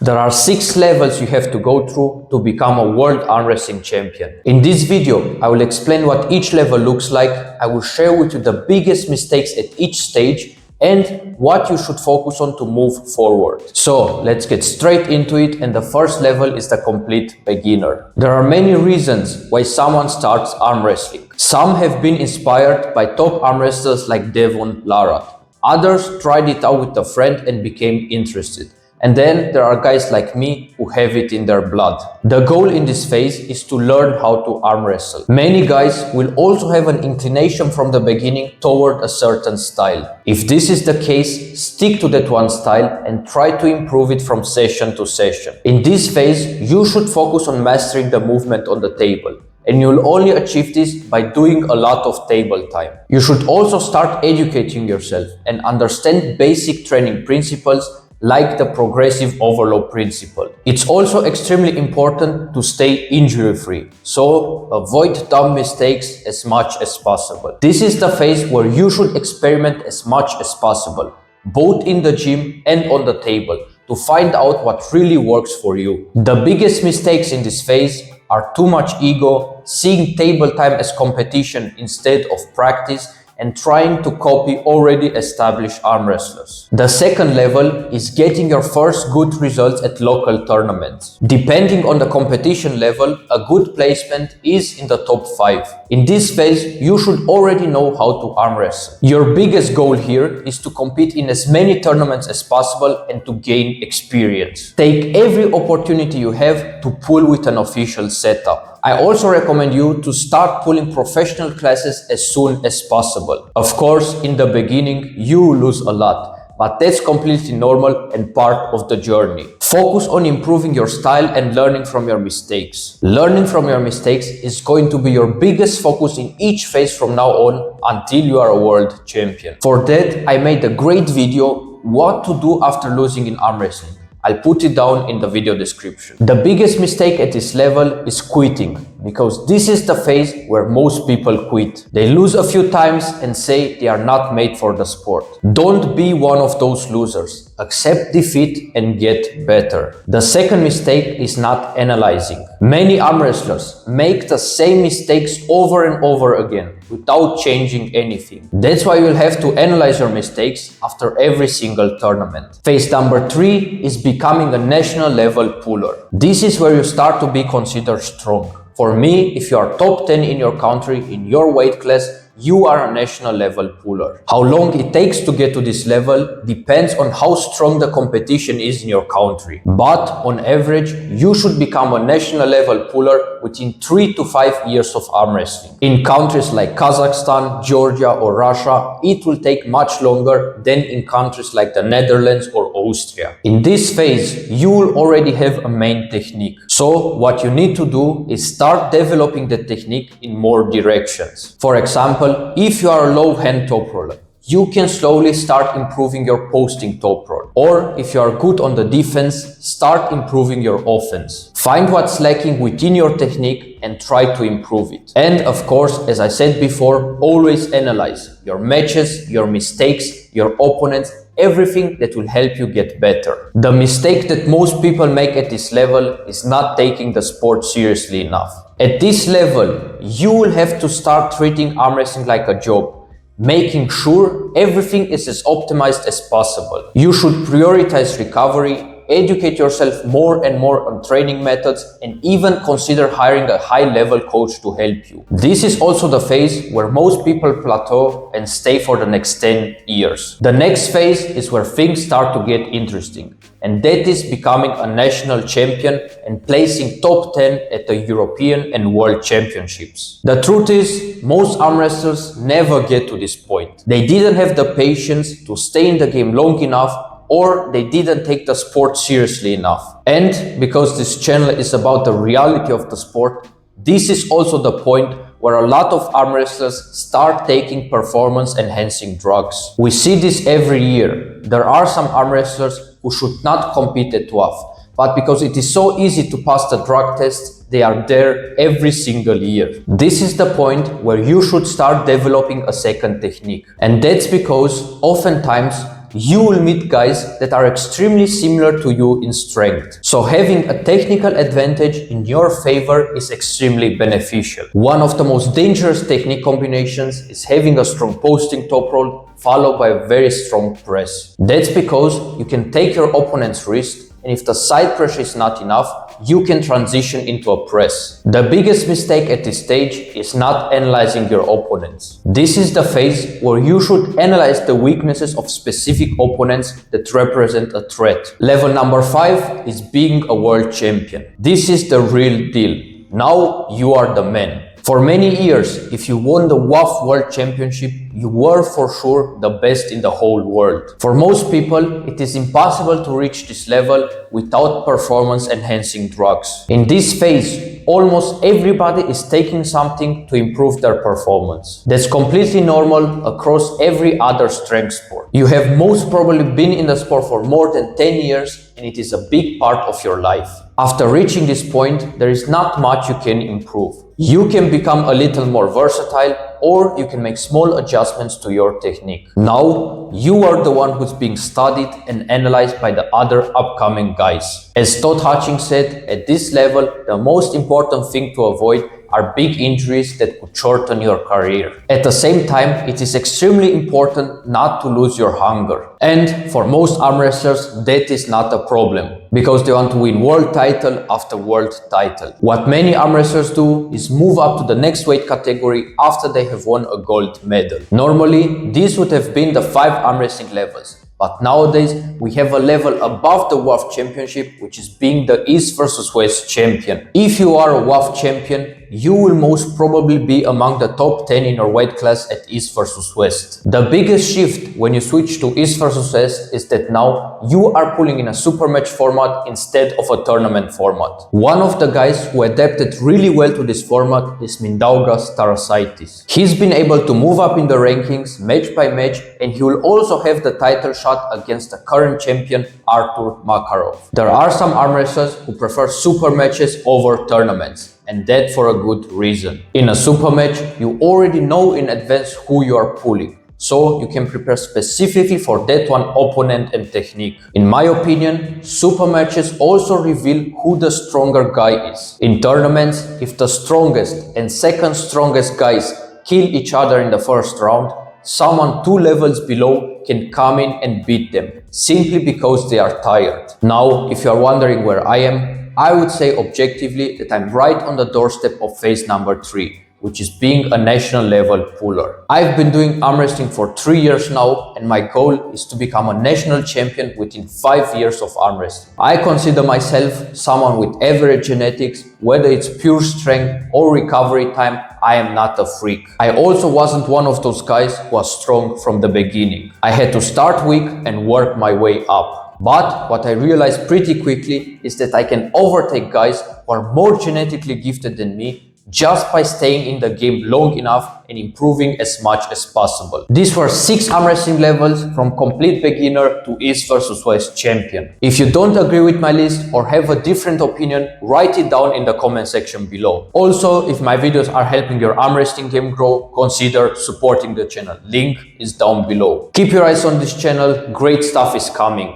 There are 6 levels you have to go through to become a world arm wrestling champion. In this video, I will explain what each level looks like. I will share with you the biggest mistakes at each stage and what you should focus on to move forward. So let's get straight into it, and the first level is the complete beginner. There are many reasons why someone starts arm wrestling. Some have been inspired by top arm wrestlers like Devon Larratt. Others tried it out with a friend and became interested. And then there are guys like me who have it in their blood. The goal in this phase is to learn how to arm wrestle. Many guys will also have an inclination from the beginning toward a certain style. If this is the case, stick to that one style and try to improve it from session to session. In this phase, you should focus on mastering the movement on the table. And you'll only achieve this by doing a lot of table time. You should also start educating yourself and understand basic training principles like the progressive overload principle. It's also extremely important to stay injury-free, so avoid dumb mistakes as much as possible. This is the phase where you should experiment as much as possible, both in the gym and on the table, to find out what really works for you. The biggest mistakes in this phase are too much ego, seeing table time as competition instead of practice, and trying to copy already established arm wrestlers. The second level is getting your first good results at local tournaments. Depending on the competition level, a good placement is in the top 5. In this phase, you should already know how to arm wrestle. Your biggest goal here is to compete in as many tournaments as possible and to gain experience. Take every opportunity you have to pull with an official setup. I also recommend you to start pulling professional classes as soon as possible. Of course, in the beginning, you lose a lot, but that's completely normal and part of the journey. Focus on improving your style and learning from your mistakes. Learning from your mistakes is going to be your biggest focus in each phase from now on until you are a world champion. For that, I made a great video, what to do after losing in arm wrestling. I'll put it down in the video description. The biggest mistake at this level is quitting, because this is the phase where most people quit. They lose a few times and say they are not made for the sport. Don't be one of those losers. Accept defeat and get better. The second mistake is not analyzing. Many arm wrestlers make the same mistakes over and over again without changing anything. That's why you'll have to analyze your mistakes after every single tournament. Phase number 3 is becoming a national level puller. This is where you start to be considered strong. For me, if you are top 10 in your country, in your weight class, you are a national level puller. How long it takes to get to this level depends on how strong the competition is in your country. But on average, you should become a national level puller within 3 to 5 years of arm wrestling. In countries like Kazakhstan, Georgia or Russia, it will take much longer than in countries like the Netherlands or Austria. In this phase, you will already have a main technique. So what you need to do is start developing the technique in more directions. For example, if you are a low hand top roller, you can slowly start improving your posting top roll. Or if you are good on the defense, start improving your offense. Find what's lacking within your technique and try to improve it. And of course, as I said before, always analyze your matches, your mistakes, your opponents, everything that will help you get better. The mistake that most people make at this level is not taking the sport seriously enough. At this level, you will have to start treating arm wrestling like a job, making sure everything is as optimized as possible. You should prioritize recovery, educate yourself more and more on training methods, and even consider hiring a high-level coach to help you. This is also the phase where most people plateau and stay for the next 10 years. The next phase is where things start to get interesting, and that is becoming a national champion and placing top 10 at the European and World Championships. The truth is, most arm wrestlers never get to this point. They didn't have the patience to stay in the game long enough, or they didn't take the sport seriously enough. And because this channel is about the reality of the sport, this is also the point where a lot of arm wrestlers start taking performance enhancing drugs. We see this every year. There are some arm wrestlers who should not compete at WAF, but because it is so easy to pass the drug tests, they are there every single year. This is the point where you should start developing a second technique. And that's because oftentimes you will meet guys that are extremely similar to you in strength. So having a technical advantage in your favor is extremely beneficial. One of the most dangerous technique combinations is having a strong posting top roll followed by a very strong press. That's because you can take your opponent's wrist, and if the side pressure is not enough, you can transition into a press. The biggest mistake at this stage is not analyzing your opponents. This is the phase where you should analyze the weaknesses of specific opponents that represent a threat. Level number 5 is being a world champion. This is the real deal. Now you are the man. For many years, if you won the WAF World Championship, you were for sure the best in the whole world. For most people, it is impossible to reach this level without performance-enhancing drugs. In this phase, almost everybody is taking something to improve their performance. That's completely normal across every other strength sport. You have most probably been in the sport for more than 10 years, and it is a big part of your life. After reaching this point, there is not much you can improve. You can become a little more versatile, or you can make small adjustments to your technique. Now, you are the one who's being studied and analyzed by the other upcoming guys. As Todd Hutchings said, at this level, the most important thing to avoid are big injuries that could shorten your career. At the same time, it is extremely important not to lose your hunger. And for most arm wrestlers, that is not a problem, because they want to win world title after world title. What many arm wrestlers do is move up to the next weight category after they have won a gold medal. Normally, these would have been the 5 arm wrestling levels. But nowadays, we have a level above the WAF championship, which is being the East versus West champion. If you are a WAF champion, you will most probably be among the top 10 in your weight class at East versus West. The biggest shift when you switch to East versus West is that now you are pulling in a super match format instead of a tournament format. One of the guys who adapted really well to this format is Mindaugas Tarasaitis. He's been able to move up in the rankings match by match, and he will also have the title shot against the current champion Artur Makarov. There are some arm wrestlers who prefer super matches over tournaments, and that for a good reason. In a super match, you already know in advance who you are pulling, so you can prepare specifically for that one opponent and technique. In my opinion, super matches also reveal who the stronger guy is. In tournaments, if the strongest and second strongest guys kill each other in the first round, someone 2 levels below can come in and beat them, simply because they are tired. Now, if you are wondering where I am, I would say objectively that I'm right on the doorstep of phase number 3, which is being a national level puller. I've been doing arm wrestling for 3 years now, and my goal is to become a national champion within 5 years of arm wrestling. I consider myself someone with average genetics. Whether it's pure strength or recovery time, I am not a freak. I also wasn't one of those guys who was strong from the beginning. I had to start weak and work my way up. But what I realized pretty quickly is that I can overtake guys who are more genetically gifted than me just by staying in the game long enough and improving as much as possible. These were 6 arm wrestling levels from complete beginner to East versus West champion. If you don't agree with my list or have a different opinion, write it down in the comment section below. Also, if my videos are helping your arm wrestling game grow, consider supporting the channel. Link is down below. Keep your eyes on this channel, great stuff is coming.